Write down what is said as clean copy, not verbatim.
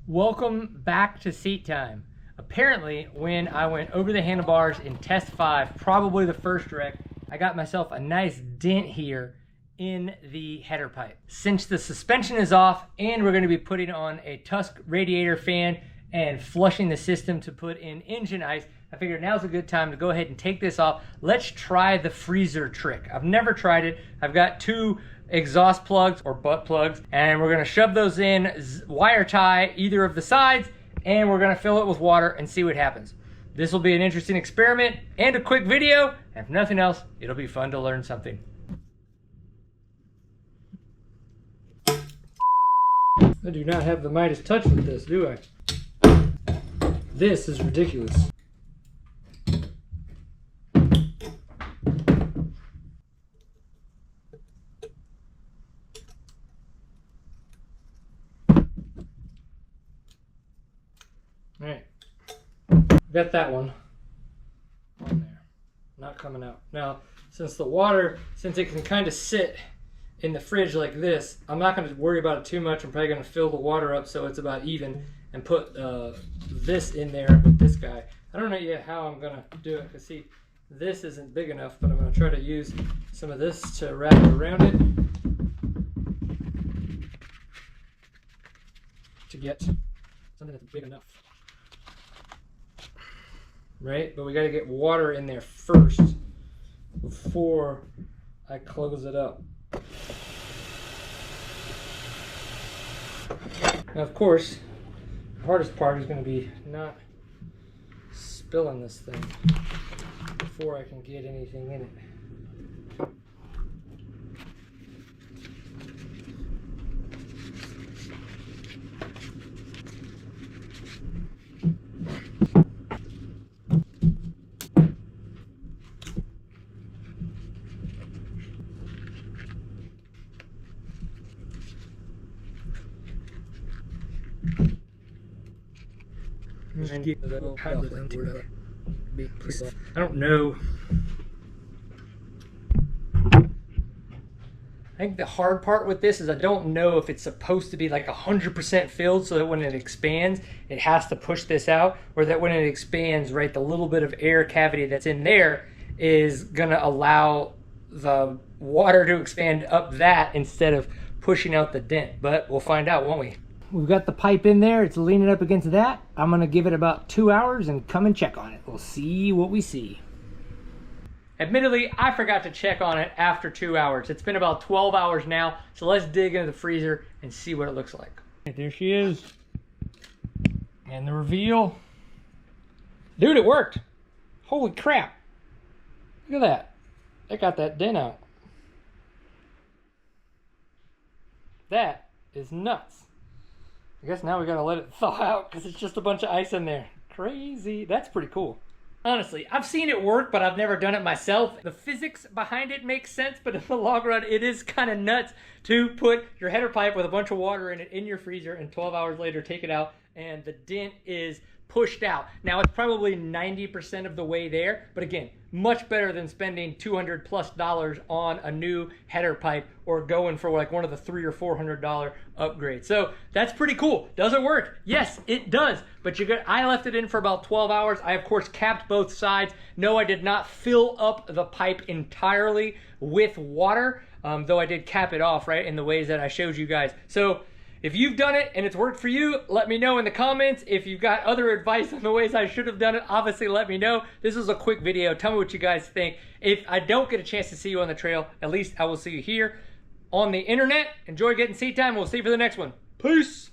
Welcome back to seat time. Apparently, when I went over the handlebars in test 5, probably the first wreck, I got myself a nice dent here in the header pipe. Since the suspension is off and we're going to be putting on a Tusk radiator fan and flushing the system to put in engine ice, I figured now's a good time to go ahead and take this off. Let's try the freezer trick. I've never tried it. I've got 2 exhaust plugs or butt plugs, and we're gonna shove those in, wire tie either of the sides, and we're gonna fill it with water and see what happens. This will be an interesting experiment and a quick video. If nothing else, it'll be fun to learn something. I do not have the Midas touch with this, do I? This is ridiculous. All right, got that one on there, not coming out. Now, since it can kind of sit in the fridge like this, I'm not going to worry about it too much. I'm probably going to fill the water up so it's about even and put this in there with this guy. I don't know yet how I'm going to do it, because see, this isn't big enough, but I'm going to try to use some of this to wrap it around it to get something that's big enough. Right? But we got to get water in there first before I close it up. Now, of course, the hardest part is going to be not spilling this thing before I can get anything in it. I don't know. I think the hard part with this is I don't know if it's supposed to be like 100% filled so that when it expands, it has to push this out, or that when it expands, right, the little bit of air cavity that's in there is gonna allow the water to expand up that instead of pushing out the dent. But we'll find out, won't we? We've got the pipe in there, it's leaning up against that. I'm gonna give it about 2 hours and come and check on it. We'll see what we see. Admittedly, I forgot to check on it after 2 hours. It's been about 12 hours now, so let's dig into the freezer and see what it looks like. There she is. And the reveal. Dude, it worked. Holy crap. Look at that. They got that dent out. That is nuts. I guess now we gotta let it thaw out because it's just a bunch of ice in there. Crazy. That's pretty cool. Honestly, I've seen it work, but I've never done it myself. The physics behind it makes sense, but in the long run, it is kind of nuts to put your header pipe with a bunch of water in it in your freezer and 12 hours later take it out and the dent is pushed out. Now, it's probably 90% of the way there, but again, much better than spending $200+ on a new header pipe or going for like one of the $300 or $400 upgrades. So that's pretty cool. Does it work? Yes, it does. But I left it in for about 12 hours. I, of course, capped both sides. No, I did not fill up the pipe entirely with water, though I did cap it off, right, in the ways that I showed you guys. So if you've done it and it's worked for you, let me know in the comments. If you've got other advice on the ways I should have done it, obviously let me know. This is a quick video. Tell me what you guys think. If I don't get a chance to see you on the trail, at least I will see you here on the internet. Enjoy getting seat time. We'll see you for the next one. Peace.